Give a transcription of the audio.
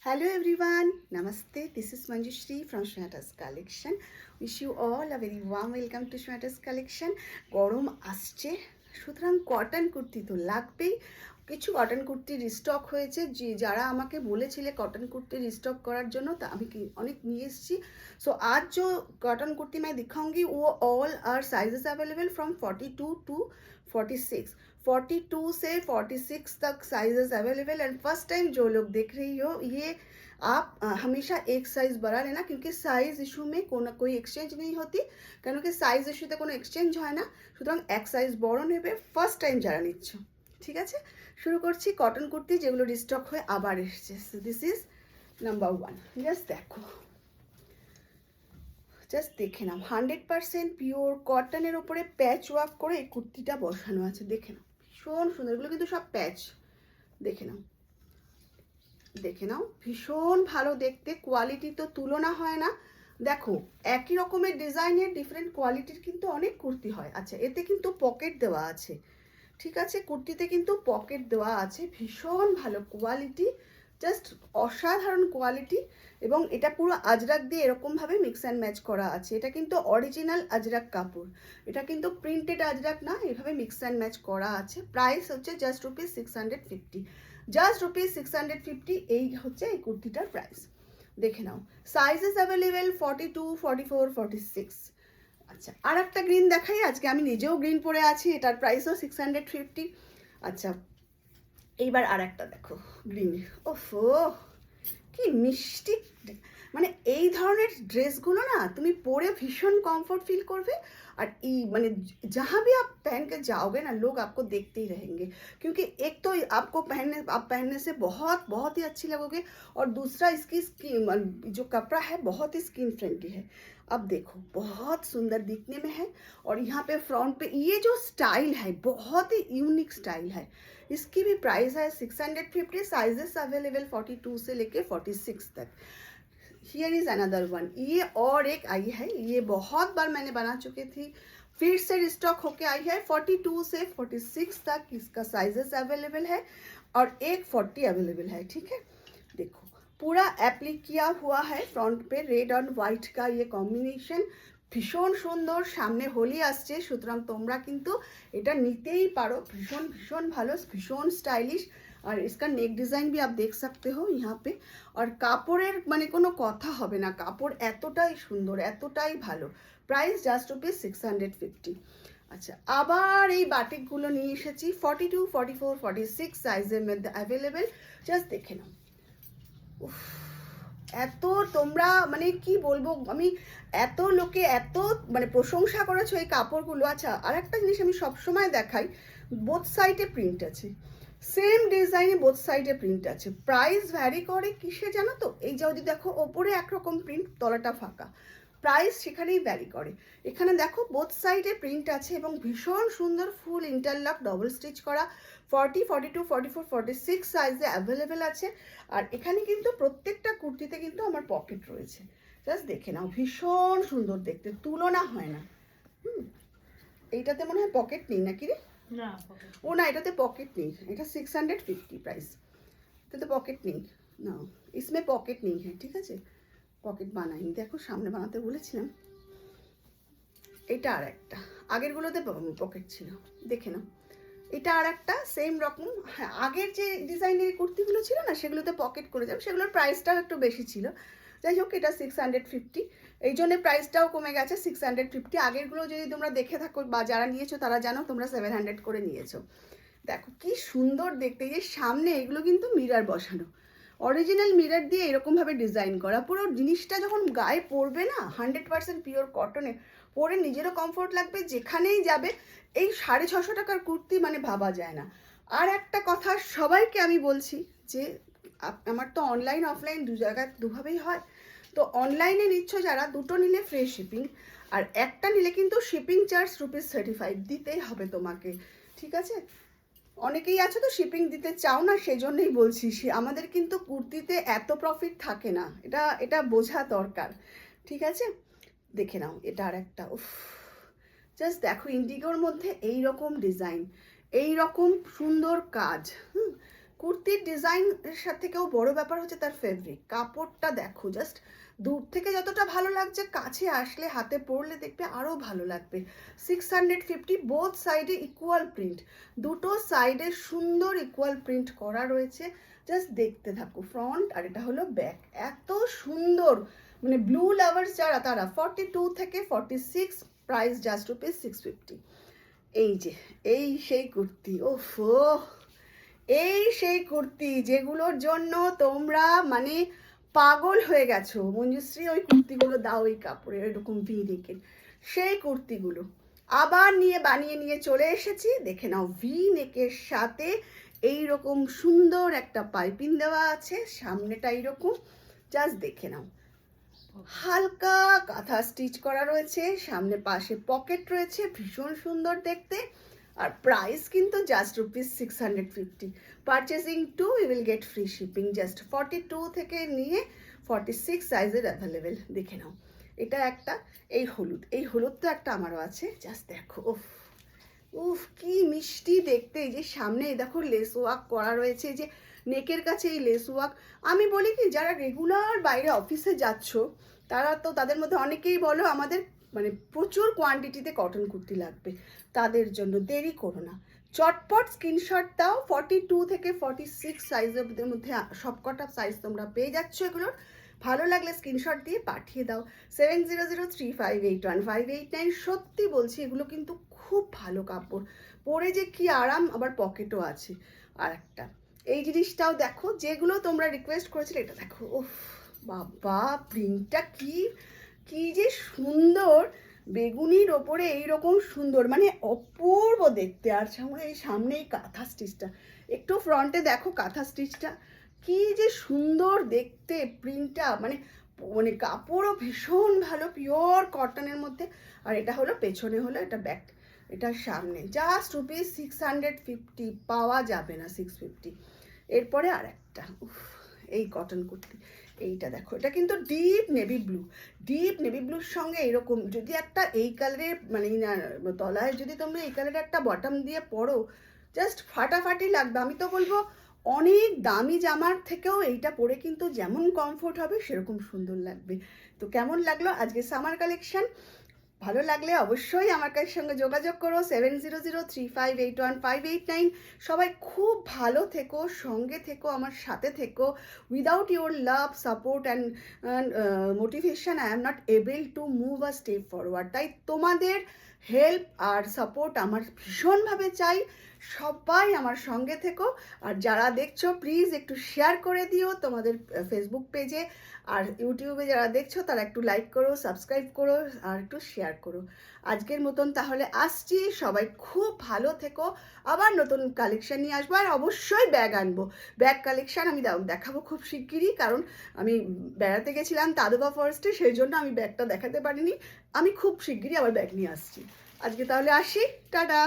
Hello everyone, Namaste. This is Manjushri from Shweta's collection. Wish you all a very warm welcome to Shweta's collection. গরম আসছে, সুতরাং cotton kurti তো লাগবেই। কিছু cotton kurti restock হয়েছে, যারা আমাকে বলেছিলে কটন কুর্তি রিস্টক করার জন্য, তা আমি অনেক নিয়ে এসেছি। सो आज जो कॉटन कुर्ती मैं दिखाऊंगी वो all are sizes available from 42 to 46। 42 से 46 तक sizes available. And first time जो लोग देख रही हो, ये आप हमेशा एक साइज बड़ा लेना, क्योंकि साइज इशू में कोई एक्सचेंज नहीं होती, क्योंकि साइज इशूते কোনো এক্সচেঞ্জ হয় না। সুতরাং এক সাইজ বড় নেবে ফার্স্ট টাইম যারা নিচ্ছ। ঠিক আছে, শুরু করছি। কটন কুর্তি যেগুলো রিস্টক হয়ে আবার এসেছে। This is number 1। জাস্ট দেখো, জাস্ট দেখে নাও, 100% পিওর কটনের ওপরে প্যাচ ওয়ার্ক করে এই কুর্তিটা বসানো আছে। দেখে নাও, ভীষণ সুন্দর। এগুলো কিন্তু সব প্যাচ। দেখে নাও, দেখে নাও, ভীষণ ভালো দেখতে। কোয়ালিটি তো তুলনা হয় না। দেখো, একই রকমের ডিজাইনের ডিফারেন্ট কোয়ালিটির কিন্তু অনেক কুর্তি হয়। আচ্ছা, এতে কিন্তু পকেট দেওয়া আছে। ঠিক আছে, কুর্তিতে কিন্তু পকেট দেওয়া আছে। ভীষণ ভালো কোয়ালিটি, জাস্ট অসাধারণ কোয়ালিটি। এবং এটা পুরো আজরাক দিয়ে এরকমভাবে মিক্স অ্যান্ড ম্যাচ করা আছে। এটা কিন্তু অরিজিনাল আজরাক কাপড়, এটা কিন্তু প্রিন্টেড আজরাক না, এভাবে মিক্স অ্যান্ড ম্যাচ করা আছে। প্রাইস হচ্ছে জাস্ট ₹650, জাস্ট ₹650। এই হচ্ছে এই কুর্তিটার প্রাইস। দেখে নাও, সাইজেস অ্যাভেলেবেল 42, 44, 46। আচ্ছা, আর একটা গ্রিন দেখাই। আজকে আমি নিজেও গ্রিন পরে আছি, এটার প্রাইসও 650। আচ্ছা, এইবার আর একটা দেখো গ্রিন। ওফো, কি মিষ্টি। মানে এই ধরনের ড্রেসগুলো না তুমি পরে ভীষণ কम्फर्ट फील করবে। और মানে जहाँ भी आप पहन के जाओगे ना, लोग आपको देखते ही रहेंगे, क्योंकि एक तो आपको पहनने से बहुत बहुत ही अच्छी लगोगे, और दूसरा इसकी स्किन जो कपड़ा है बहुत ही स्किन फ्रेंडली है। अब देखो, बहुत सुंदर दिखने में है। और यहाँ पे फ्रंट पे ये जो स्टाइल है बहुत ही यूनिक स्टाइल है। इसकी भी प्राइस है 650। साइजेस अवेलेबल 42 से लेके 46 तक। Here is another one. ये और एक आई है, ये बहुत बार मैंने बना चुकी थी, फिर से रिस्टॉक होके आई है। 42 से 46 तक इसका साइजेस अवेलेबल है, और एक 40 अवेलेबल है। ठीक है, देखो पूरा एप्लिक किया हुआ है फ्रंट पे, रेड और व्हाइट का ये कॉम्बिनेशन। ভীষণ সুন্দর। সামনে হোলি আসছে, সুতরাং তোমরা কিন্তু এটা নিতেই পারো। ভীষণ ভীষণ ভালো, ভীষণ স্টাইলিশ। আর इसका নেক ডিজাইন भी आप देख सकते हो यहाँ पे। और কাপড়ের মানে কোনো কথা হবে না, কাপড় এতটাই সুন্দর, এতটাই ভালো। Price just ₹650। আচ্ছা, আবার এই বাটিকগুলো নিয়ে এসেছি 42, 44, 46 সাইজের মধ্যে অ্যাভেলেবেল। জাস্ট দেখে নাও। উফ, এত তোমরা মানে কি বলবো আমি, এত লোকে এত মানে প্রশংসা করেছো এই কাপড়গুলো। আচ্ছা, আর একটা জিনিস আমি সবসময় দেখাই, বোথ সাইডে প্রিন্ট আছে, সেম ডিজাইনে বোথ সাইডে প্রিন্ট আছে। প্রাইস ভ্যারি করে কিসে জানো তো? এই যদি দেখো, ওপরে একরকম প্রিন্ট, তলাটা ফাঁকা, প্রাইস সেখানেই ভ্যারি করে। এখানে দেখো বোথ সাইডে প্রিন্ট আছে, এবং ভীষণ সুন্দর ফুল ইন্টারলক ডবল স্টিচ করা। 40, 42, 44, 46 সাইজে অ্যাভেলেবেল আছে। আর এখানে কিন্তু প্রত্যেকটা কুর্তিতে কিন্তু আমার পকেট রয়েছে। জাস্ট দেখে নাও, ভীষণ সুন্দর দেখতে, তুলনা হয় না। এইটাতে মনে হয় পকেট নেই নাকি রে? না, ও না, এটাতে পকেট নেই। এটা 650 প্রাইস, এটাতে পকেট নেই। না, इसमें পকেট নেই। হ্যাঁ, ঠিক আছে, পকেট বানাইনি। দেখো, সামনে বানাতে বলেছিলাম। এটা আর একটা, আগেরগুলোতে পকেট ছিল। দেখে নাও, এটা আর একটা সেম রকম। হ্যাঁ, আগের যে ডিজাইনের কুর্তিগুলো ছিল না, সেগুলোতে পকেট করে যাবে, সেগুলোর প্রাইসটাও একটু বেশি ছিল। যাই হোক, এটা 650, এই জন্য প্রাইসটাও কমে গেছে 650। আগেরগুলো যদি তোমরা দেখে থাকো বা যারা নিয়েছো তারা জানো, তোমরা 700 করে নিয়েছো। দেখো কি সুন্দর দেখতে। এই সামনে এগুলো কিন্তু মিরর বসানো, অরিজিনাল মিরর দিয়ে এরকমভাবে ডিজাইন করা। পুরো জিনিসটা যখন গায়ে পরবে না, 100% পিওর কটনে, পরে নিজেরও কমফোর্ট লাগবে, যেখানেই যাবে। এই 650 টাকার কুর্তি মানে ভাবা যায় না। আর একটা কথা সবাইকে আমি বলছি, যে আমার তো অনলাইন অফলাইন দু জায়গায় দুভাবেই হয়। তো অনলাইনে নিচ্ছ যারা, দুটো নিলে ফ্রি শিপিং, আর একটা নিলে কিন্তু শিপিং চার্জ ₹35 দিতেই হবে তোমাকে। ঠিক আছে, অনেকেই আছে তো শিপিং দিতে চাও না, সেজন্যই বলছি। আমাদের কিন্তু কুর্তিতে এত প্রফিট থাকে না, এটা বোঝা দরকার। ঠিক আছে, দেখে নাও, এটা আর একটা। উফ, জাস্ট দেখো, ইন্ডিগোর মধ্যে এই রকম ডিজাইন, এই রকম সুন্দর কাজ। কুর্তির ডিজাইনের সাথে থেকেও বড় ব্যাপার হচ্ছে তার ফেব্রিক। কাপড়টা দেখো, জাস্ট দূর থেকে যতটা ভালো লাগছে, কাছে আসলে হাতে পরলে দেখবে আরও ভালো লাগবে। 650, বোথ সাইডে ইকুয়াল প্রিন্ট, দুটো সাইডে সুন্দর ইকুয়াল প্রিন্ট করা রয়েছে। জাস্ট দেখতে থাকো, ফ্রন্ট আর এটা হলো ব্যাক, এত সুন্দর। মানে ব্লু লাভার্স যারা, তারা 42 থেকে 46, প্রাইস জাস্ট ₹650। এই যে এই সেই কুর্তি, ওফো, এই সেই কুর্তি যেগুলোর জন্য তোমরা মানে পাগল হয়ে গেছো। মঞ্জুশ্রী ওই কুর্তিগুলো দাও, ওই কাপড়ের এরকম ভি নেকের, সেই কুর্তিগুলো আবার বানিয়ে নিয়ে চলে এসেছি। দেখে নাও, ভি নেকের সাথে এই রকম সুন্দর একটা পাইপিং দেওয়া আছে, সামনেটা এইরকম, জাস্ট দেখে নাও। হালকা কাঁথা স্টিচ করা রয়েছে, সামনে পাশে পকেট রয়েছে, ভীষণ সুন্দর দেখতে। আর প্রাইস কিন্তু just ₹650। Purchasing 2 you will get free shipping. Just 42 থেকে নিয়ে 46 সাইজের অ্যাভেলেবেল। দেখে নাও, এটা একটা, এই হলুদ, এই হলুদ তো একটা আমারও আছে। জাস্ট দেখো, উফ উফ কি মিষ্টি দেখতে। এই যে সামনে দেখো লেস ওয়ার্ক করা রয়েছে, এই যে নেকের কাছে এই লেস ওয়ার্ক। আমি বলি কি, যারা রেগুলার বাইরে অফিসে যাচ্ছ, তারা তো, তাদের মধ্যে অনেকেই বলো আমাদের মানে প্রচুর কোয়ান্টিটিতে কটন কুর্তি লাগবে, তাদের জন্য দেরি করো না, চটপট স্ক্রিনশট দাও। 42 থেকে 46 সাইজের মধ্যে সবকটা সাইজ তোমরা পেয়ে যাচ্ছ এগুলোর। ভালো লাগলে স্ক্রিনশট দিয়ে পাঠিয়ে দাও। 7003581589। সত্যি বলছি, এগুলো কিন্তু খুব ভালো কাপড়, পরে যে কি আরাম, আবার পকেটও আছে। আর একটা এই জিনিসটাও দেখো, যেগুলো তোমরা রিকোয়েস্ট করেছিলে, এটা দেখো, ওফ বাবা, প্রিন্টটা কি কি যে সুন্দর, বেগুনির ওপরে এইরকম সুন্দর, মানে অপূর্ব দেখতে। আর সামনে এই কাঁথা স্টিচটা, একটু ফ্রন্টে দেখো কাঁথা স্টিচটা, কি যে সুন্দর দেখতে প্রিন্টটা, মানে মানে কাপড়ও ভীষণ ভালো, পিওর কটনের মধ্যে। আর এটা হলো পেছনে, হলো এটা ব্যাক, এটার সামনে। জাস্ট ₹650, পাওয়া যাবে না 650। এরপরে আর একটা, এই কটন কুর্তি, এইটা দেখো, এটা কিন্তু deep navy blue, deep navy ব্লুর সঙ্গে এরকম যদি একটা এই কালারের মানে তলায় যদি তোমরা এই কালারের একটা বটম দিয়ে পরো, জাস্ট ফাটাফাটি লাগবে। আমি তো বলবো অনেক দামি জামার থেকেও এইটা পরে কিন্তু যেমন কমফোর্ট হবে সেরকম সুন্দর লাগবে। তো কেমন লাগলো আজকে সামার কালেকশন? ভালো লাগলে অবশ্যই আমার কাছে সঙ্গে যোগাযোগ করো। 7003581589। সবাই খুব ভালো থেকো, সঙ্গে থেকো, আমার সাথে থেকো। Without your love, support and motivation I am not able to move a step forward. তাই তোমাদের হেল্প আর সাপোর্ট আমার ভীষণভাবে চাই। সবাই আমার সঙ্গে থেকো। আর যারা দেখছো প্লিজ একটু শেয়ার করে দিও তোমাদের ফেসবুক পেজে, আর ইউটিউবে যারা দেখছো তারা একটু লাইক করো, সাবস্ক্রাইব করো, আর একটু শেয়ার করো। আজকের মতন তাহলে আসছি, সবাই খুব ভালো থেকো। আবার নতুন কালেকশন নিয়ে আসবো, আর অবশ্যই ব্যাগ আনবো। ব্যাগ কালেকশন আমি দেখাবো খুব শিগগিরই, কারণ আমি বেড়াতে গেছিলাম তাদোবা ফরেস্টে, সেই জন্য আমি ব্যাগটা দেখাতে পারিনি। আমি খুব শিগগিরই আবার ব্যাগ নিয়ে আসছি। আজকে তাহলে আসি, টাটা।